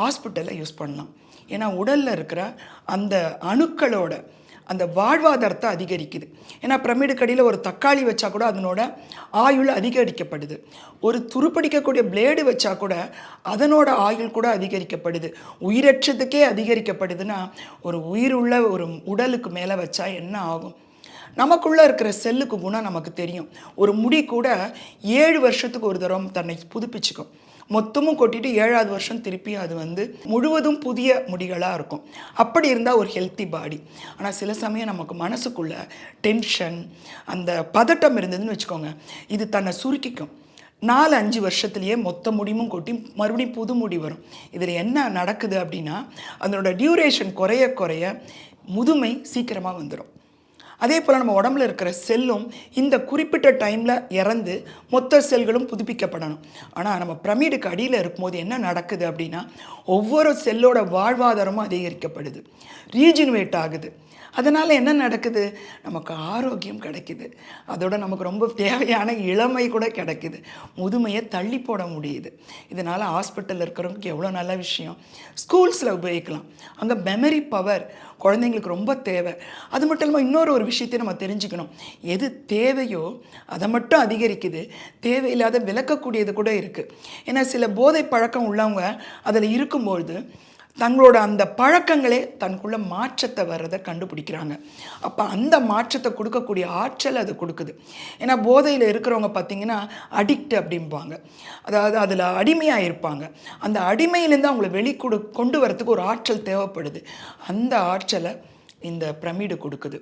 ஹாஸ்பிட்டலில் யூஸ் பண்ணலாம். ஏன்னா உடலில் இருக்கிற அந்த அணுக்களோட அந்த வாழ்வாதாரத்தை அதிகரிக்குது. ஏன்னா பிரமிடுக்கு அடியில் ஒரு தக்காளி வச்சா கூட அதனோட ஆயுள் அதிகரிக்கப்படுது. ஒரு துருப்பிடிக்கக்கூடிய பிளேடு வச்சா கூட அதனோட ஆயுள் கூட அதிகரிக்கப்படுது. உயிரற்றத்துக்கே அதிகரிக்கப்படுதுன்னா ஒரு உயிருள்ள ஒரு உடலுக்கு மேலே வச்சா என்ன ஆகும்? நமக்குள்ளே இருக்கிற செல்லுக்கு குணம் நமக்கு தெரியும். ஒரு முடி கூட 7 வருஷத்துக்கு ஒரு தடவை தன்னை புதுப்பிச்சுக்கும். மொத்தமும் கொட்டிட்டு 7வது வருஷம் திருப்பி அது முழுவதும் புதிய முடிகளாக இருக்கும். அப்படி இருந்தால் ஒரு ஹெல்த்தி பாடி. ஆனால் சில சமயம் நமக்கு மனசுக்குள்ள டென்ஷன், அந்த பதட்டம் இருந்ததுன்னு வச்சுக்கோங்க, இது தன்னை சுருக்கிக்கும். 4-5 வருஷத்துலேயே மொத்த முடியும் கொட்டி மறுபடியும் புது முடி வரும். இதில் என்ன நடக்குது அப்படின்னா, அதனோட டியூரேஷன் குறைய குறைய முதுமை சீக்கிரமாக வந்துடும். அதே போல் நம்ம உடம்புல இருக்கிற செல்லும் இந்த குறிப்பிட்ட டைமில் இறந்து மொத்த செல்களும் புதுப்பிக்கப்படணும். ஆனால் நம்ம பிரமிடுக்கு அடியில் இருக்கும்போது என்ன நடக்குது அப்படின்னா, ஒவ்வொரு செல்லோட வாழ்வாதாரமும் அதிகரிக்கப்படுது, ரீஜினுவேட் ஆகுது. அதனால் என்ன நடக்குது? நமக்கு ஆரோக்கியம் கிடைக்குது. அதோட நமக்கு ரொம்ப தேவையான இளமை கூட கிடைக்குது. முதுமையை தள்ளி போட முடியுது. இதனால் ஹாஸ்பிட்டலில் இருக்கிறவங்களுக்கு எவ்வளோ நல்ல விஷயம். ஸ்கூல்ஸில் உபயோகிக்கலாம். அங்கே மெமரி பவர் குழந்தைங்களுக்கு ரொம்ப தேவை. அது மட்டும் இல்லாமல் இன்னொரு விஷயத்தை நம்ம தெரிஞ்சுக்கணும். எது தேவையோ அதை மட்டும் அதிகரிக்குது, தேவையில்லாத விளக்கக்கூடியது கூட இருக்குது. ஏன்னா சில போதை பழக்கம் உள்ளவங்க அதில் இருக்கும்பொழுது தங்களோட அந்த பழக்கங்களே தனக்குள்ள மாற்றத்தை வர்றதை கண்டுபிடிக்கிறாங்க. அப்போ அந்த மாற்றத்தை கொடுக்கக்கூடிய ஆற்றல் அது கொடுக்குது. ஏன்னா போதையில் இருக்கிறவங்க பார்த்திங்கன்னா அடிக்ட் அப்படிம்பாங்க. அதாவது அதில் அடிமையாக இருப்பாங்க. அந்த அடிமையிலேருந்து அவங்கள கொண்டு வரத்துக்கு ஒரு ஆற்றல் தேவைப்படுது. அந்த ஆற்றலை இந்த பிரமிடு கொடுக்குது.